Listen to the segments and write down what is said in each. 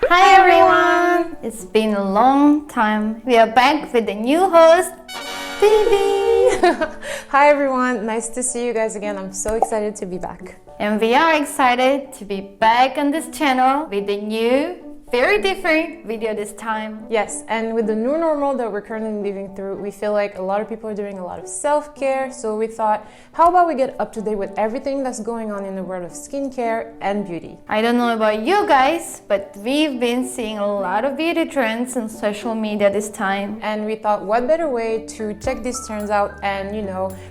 Hi everyone! It's been a long time. We are back with the new host, Phoebe. Hi everyone, nice to see you guys again. I'm so excited to be back. And we are excited to be back on this channel with a new, very different video this time. Yes, and with the new normal that we're currently living through, we feel like a lot of people are doing a lot of self-care. So we thought, how about we get up to date with everything that's going on in the world of skincare and beauty? I don't know about you guys, but we've been seeing a lot of beauty trends on social media this time. And we thought, what better way to check these trends out and,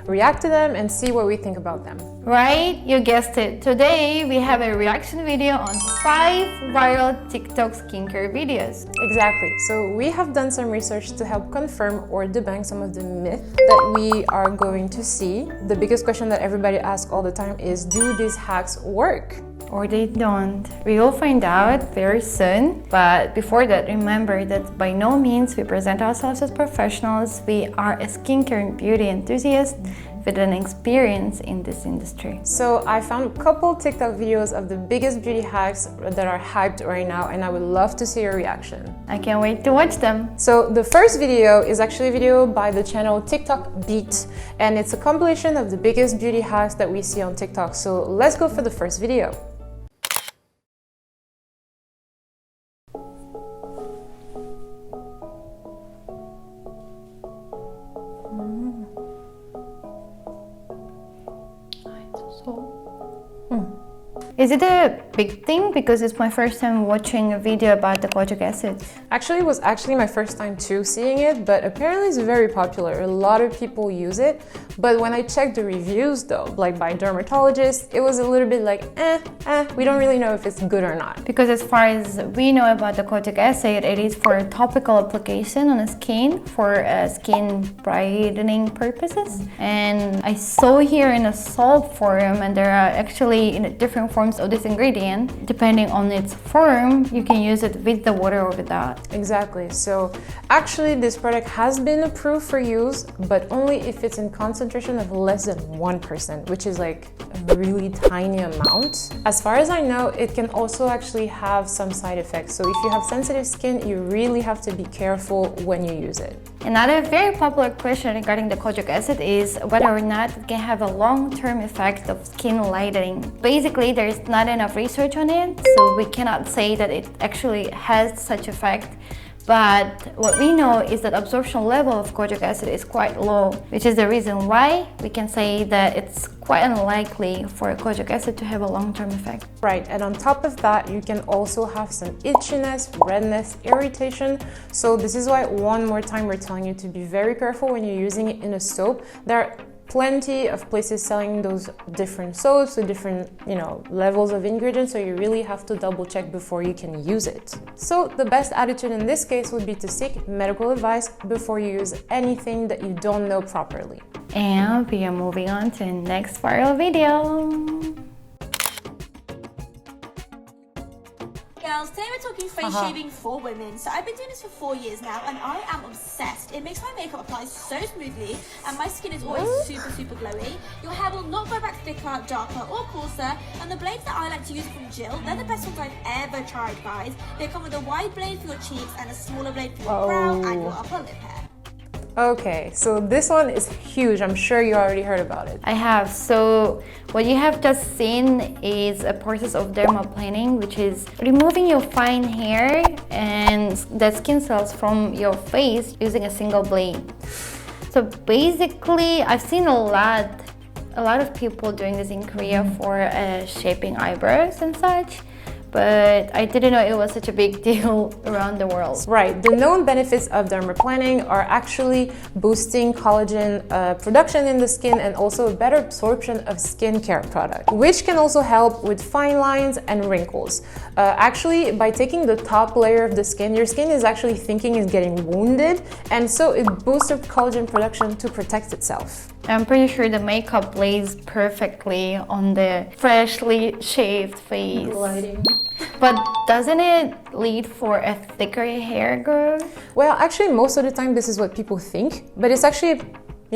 react to them and see what we think about them. Right? You guessed it. Today, we have a reaction video on 5 viral TikTok skincare videos. Exactly. So we have done some research to help confirm or debunk some of the myths that we are going to see. The biggest question that everybody asks all the time is, do these hacks work? Or they don't. We will find out very soon. But before that, remember that by no means we present ourselves as professionals. We are a skincare and beauty enthusiast with an experience in this industry. So I found a couple TikTok videos of the biggest beauty hacks that are hyped right now, and I would love to see your reaction. I can't wait to watch them. So the first video is actually a video by the channel TikTok Beat, and it's a compilation of the biggest beauty hacks that we see on TikTok. So let's go for the first video. Is it a big thing? Because it's my first time watching a video about the kojic acid. Actually, it was my first time too seeing it, but apparently it's very popular. A lot of people use it. But when I checked the reviews though, like by dermatologists, it was a little bit like, we don't really know if it's good or not. Because as far as we know about the kojic acid, it is for topical application on the skin for skin brightening purposes. And I saw here in a salt form, and there are actually in different forms of this ingredient. Depending on its form, you can use it with the water or without. Exactly. So actually this product has been approved for use, but only if it's in concentration of less than 1%, which is like a really tiny amount. As far as I know, it can also actually have some side effects. So if you have sensitive skin, you really have to be careful when you use it. Another very popular question regarding the kojic acid is whether or not it can have a long-term effect of skin lightening. Basically, there's not enough research on it, so we cannot say that it actually has such effect. But what we know is that absorption level of kojic acid is quite low, which is the reason why we can say that it's quite unlikely for kojic acid to have a long-term effect. Right, and on top of that, you can also have some itchiness, redness, irritation. So this is why one more time we're telling you to be very careful when you're using it in a soap. There are plenty of places selling those different soaps with different, levels of ingredients, so you really have to double check before you can use it. So the best attitude in this case would be to seek medical advice before you use anything that you don't know properly. And we are moving on to the next viral video. Girls, today we're talking face shaving for women. So I've been doing this for 4 years now and I am obsessed. It makes my makeup apply so smoothly and my skin is always super glowy. Your hair will not go back thicker, darker or coarser, and the blades that I like to use from Jill, they're the best ones I've ever tried, guys. They come with a wide blade for your cheeks and a smaller blade for your brow and your upper lip hair. Okay, so this one is huge. I'm sure you already heard about it. I have. So what you have just seen is a process of dermaplaning, which is removing your fine hair and the skin cells from your face using a single blade. So basically, I've seen a lot of people doing this in Korea for shaping eyebrows and such. But I didn't know it was such a big deal around the world. Right, the known benefits of dermaplaning are actually boosting collagen production in the skin and also a better absorption of skincare product, which can also help with fine lines and wrinkles. Actually, by taking the top layer of the skin, your skin is actually thinking it's getting wounded, and so it boosts the collagen production to protect itself. I'm pretty sure the makeup plays perfectly on the freshly shaved face. Lighting. But doesn't it lead for a thicker hair growth? Well, actually, most of the time this is what people think, but it's actually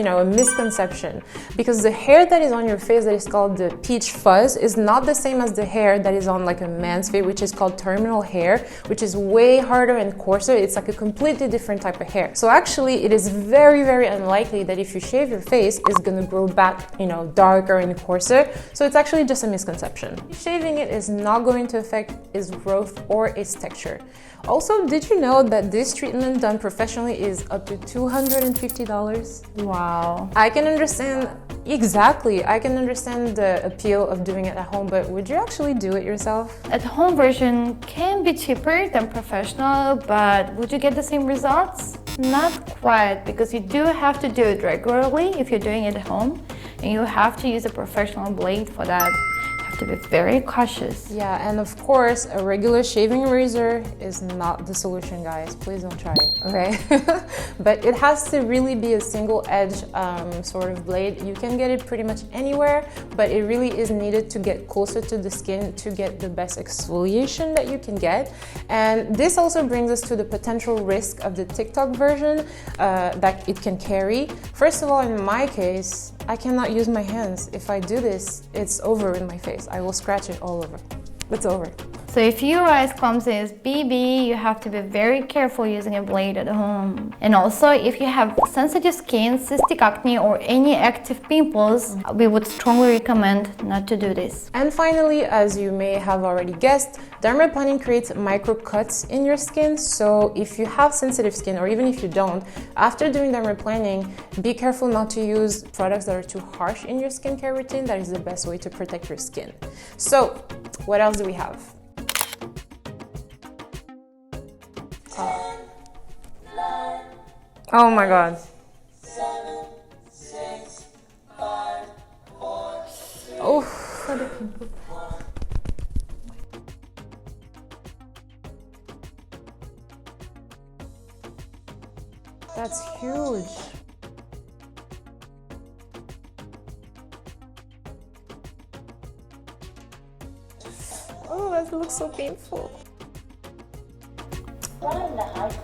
a misconception, because the hair that is on your face that is called the peach fuzz is not the same as the hair that is on like a man's face, which is called terminal hair, which is way harder and coarser. It's like a completely different type of hair. So actually it is very, very unlikely that if you shave your face, it's gonna grow back, darker and coarser. So it's actually just a misconception. Shaving it is not going to affect its growth or its texture. Also, did you know that this treatment done professionally is up to $250? Wow. I can understand the appeal of doing it at home, but would you actually do it yourself? At home version can be cheaper than professional, but would you get the same results? Not quite, because you do have to do it regularly if you're doing it at home, and you have to use a professional blade for that. To be very cautious. Yeah, and of course, a regular shaving razor is not the solution, guys. Please don't try it, okay? But it has to really be a single edge sort of blade. You can get it pretty much anywhere, but it really is needed to get closer to the skin to get the best exfoliation that you can get. And this also brings us to the potential risk of the TikTok version that it can carry. First of all, in my case, I cannot use my hands. If I do this, it's over in my face. I will scratch it all over. It's over. So if you are as clumsy as BB, you have to be very careful using a blade at home. And also, if you have sensitive skin, cystic acne, or any active pimples, we would strongly recommend not to do this. And finally, as you may have already guessed, dermaplaning creates micro cuts in your skin. So if you have sensitive skin, or even if you don't, after doing dermaplaning, be careful not to use products that are too harsh in your skincare routine. That is the best way to protect your skin. So what else do we have? Oh my god. 7, 6, 5, 4, 3, Oh. That's huge. Oh, that looks so painful.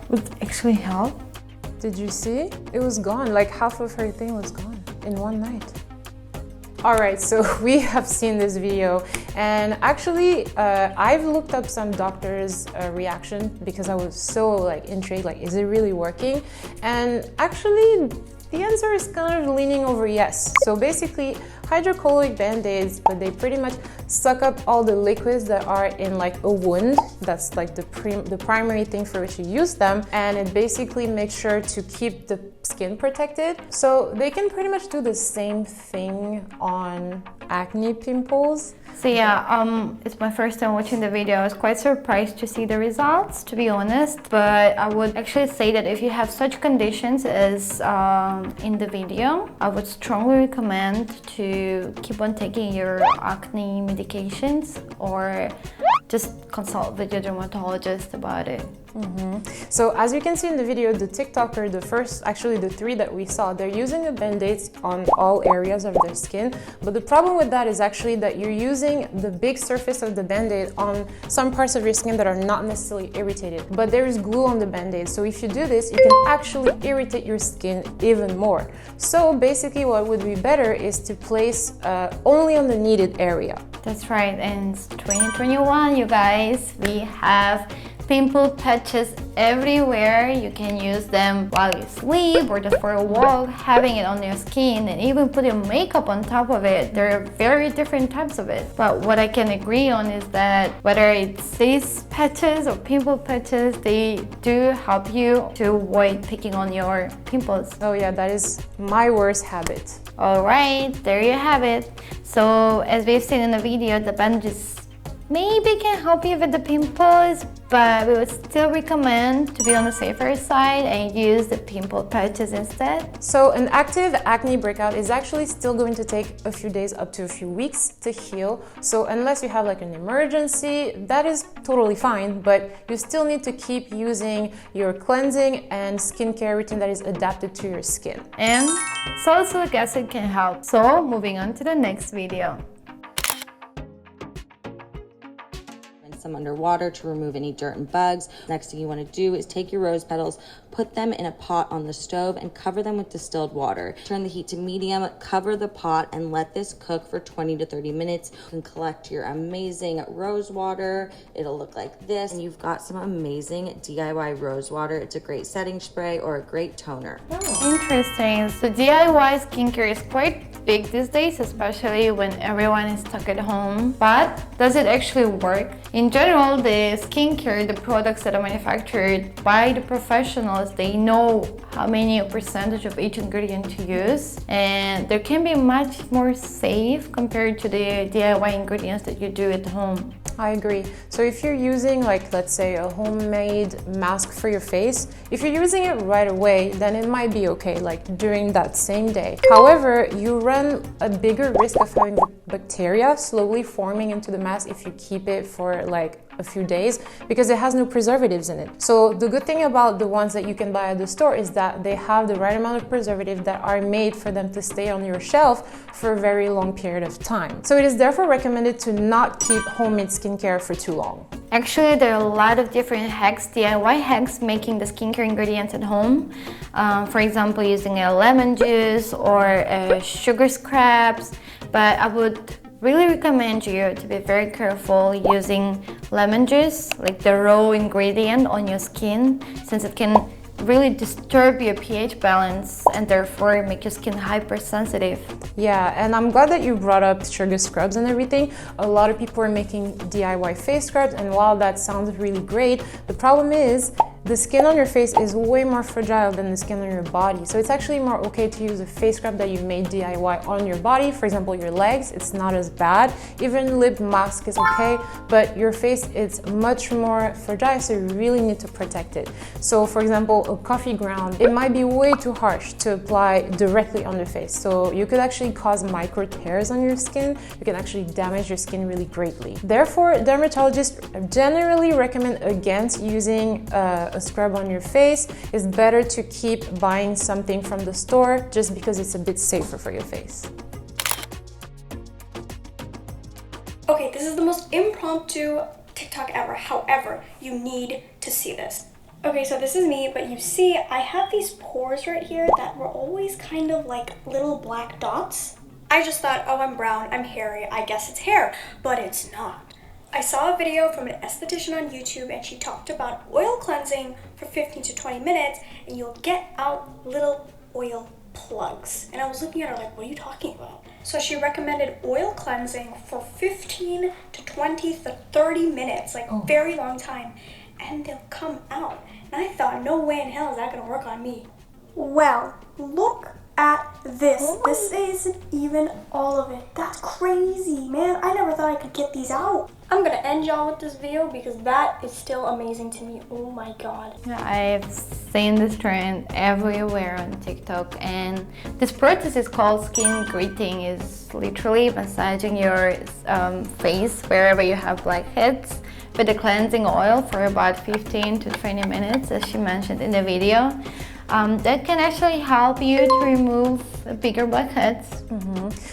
Would it actually help? Did you see? It was gone. Like half of her thing was gone in one night. Alright, so we have seen this video, and actually I've looked up some doctors' reaction because I was so intrigued, is it really working? And actually the answer is kind of leaning over yes. So basically hydrocolloid band-aids, but they pretty much suck up all the liquids that are in a wound. That's the primary thing for which you use them, and it basically makes sure to keep the skin protected. So they can pretty much do the same thing on acne pimples. So yeah, it's my first time watching the video. I was quite surprised to see the results, to be honest, but I would actually say that if you have such conditions as in the video, I would strongly recommend to keep on taking your acne medications or just consult with your dermatologist about it. So as you can see in the video, the TikToker, the three that we saw, they're using the band-aids on all areas of their skin. But the problem with that is actually that you're using the big surface of the band-aid on some parts of your skin that are not necessarily irritated. But there is glue on the band-aid. So if you do this, you can actually irritate your skin even more. So basically what would be better is to place only on the needed area. That's right, and it's 2021, you guys. We have pimple patches everywhere. You can use them while you sleep or just for a walk, having it on your skin, and even putting makeup on top of it. There are very different types of it. But what I can agree on is that whether it's these patches or pimple patches, they do help you to avoid picking on your pimples. Oh yeah, that is my worst habit. Alright, there you have it. So as we've seen in the video, the bandages maybe can help you with the pimples, but we would still recommend to be on the safer side and use the pimple patches instead. So an active acne breakout is actually still going to take a few days up to a few weeks to heal. So unless you have an emergency, that is totally fine, but you still need to keep using your cleansing and skincare routine that is adapted to your skin. And salicylic acid can help. So moving on to the next video. them underwater to remove any dirt and bugs. Next thing you want to do is take your rose petals, put them in a pot on the stove and cover them with distilled water. Turn the heat to medium, cover the pot and let this cook for 20 to 30 minutes. You can collect your amazing rose water. It'll look like this. And you've got some amazing DIY rose water. It's a great setting spray or a great toner. Interesting. So DIY skincare is quite big these days, especially when everyone is stuck at home. But does it actually work? In general, the skincare, the products that are manufactured by the professionals, they know how many percentage of each ingredient to use, and they can be much more safe compared to the DIY ingredients that you do at home. I agree. So if you're using, like, let's say a homemade mask for your face, if you're using it right away, then it might be okay, like during that same day. However, you run a bigger risk of having the bacteria slowly forming into the mask if you keep it for like a few days, because it has no preservatives in it. So the good thing about the ones that you can buy at the store is that they have the right amount of preservatives that are made for them to stay on your shelf for a very long period of time. So it is therefore recommended to not keep homemade skincare for too long. Actually, there are a lot of different hacks, DIY hacks, making the skincare ingredients at home. For example, using a lemon juice or sugar scrubs. But I would really recommend you to be very careful using lemon juice, like the raw ingredient, on your skin, since it can really disturb your pH balance and therefore make your skin hypersensitive. Yeah, and I'm glad that you brought up sugar scrubs and everything. A lot of people are making DIY face scrubs, and while that sounds really great, the problem is the skin on your face is way more fragile than the skin on your body. So it's actually more okay to use a face scrub that you made DIY on your body. For example, your legs, it's not as bad. Even lip mask is okay, but your face, it's much more fragile, so you really need to protect it. So for example, a coffee ground, it might be way too harsh to apply directly on the face. So you could actually cause micro tears on your skin. You can actually damage your skin really greatly. Therefore, dermatologists generally recommend against using a scrub on your face. It's better to keep buying something from the store just because it's a bit safer for your face. Okay, this is the most impromptu TikTok ever. However, you need to see this. Okay, so this is me, but you see I have these pores right here that were always kind of like little black dots. I just thought, oh, I'm brown, I'm hairy, I guess it's hair, but it's not. I saw a video from an esthetician on YouTube and she talked about oil cleansing for 15 to 20 minutes and you'll get out little oil plugs. And I was looking at her like, what are you talking about? So she recommended oil cleansing for 15 to 20 to 30 minutes, like very long time, and they'll come out. And I thought, no way in hell is that gonna work on me. Well, look at this. This isn't even all of it. That's crazy, man. I never thought I could get these out. I'm gonna end y'all with this video because that is still amazing to me. Oh my god. I've seen this trend everywhere on TikTok, and this process is called skin gritting. It's literally massaging your face wherever you have blackheads with the cleansing oil for about 15 to 20 minutes, as she mentioned in the video. That can actually help you to remove bigger blackheads.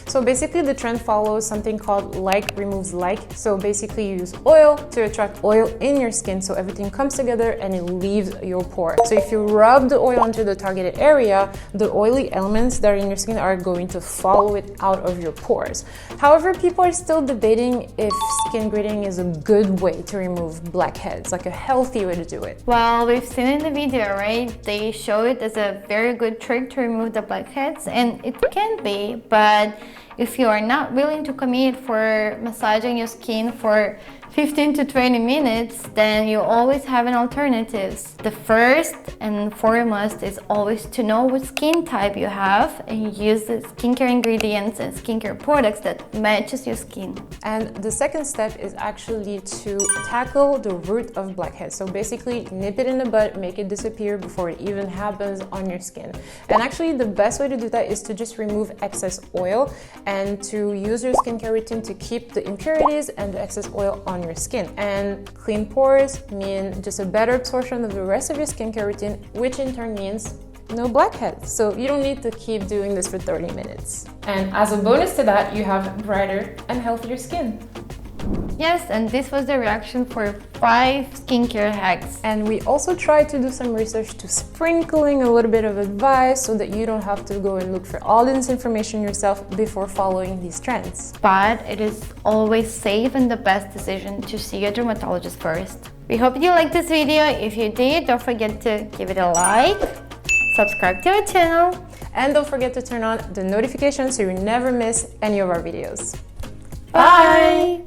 So basically the trend follows something called like removes like. So basically you use oil to attract oil in your skin so everything comes together and it leaves your pore. So if you rub the oil onto the targeted area, the oily elements that are in your skin are going to follow it out of your pores. However, people are still debating if skin gritting is a good way to remove blackheads, like a healthy way to do it. Well, we've seen in the video, right? They show it as a very good trick to remove the blackheads, and it can be, but if you are not willing to commit for massaging your skin for 15 to 20 minutes, then you always have an alternative. The first and foremost is always to know what skin type you have and use the skincare ingredients and skincare products that matches your skin. And the second step is actually to tackle the root of blackheads. So basically nip it in the bud, make it disappear before it even happens on your skin. And actually the best way to do that is to just remove excess oil and to use your skincare routine to keep the impurities and the excess oil on your skin. And clean pores mean just a better absorption of the rest of your skincare routine, which in turn means no blackheads. So you don't need to keep doing this for 30 minutes. And as a bonus to that, you have brighter and healthier skin. Yes, and this was the reaction for 5 skincare hacks. And we also tried to do some research to sprinkling a little bit of advice so that you don't have to go and look for all this information yourself before following these trends. But it is always safe and the best decision to see a dermatologist first. We hope you liked this video. If you did, don't forget to give it a like, subscribe to our channel, and don't forget to turn on the notifications so you never miss any of our videos. Bye!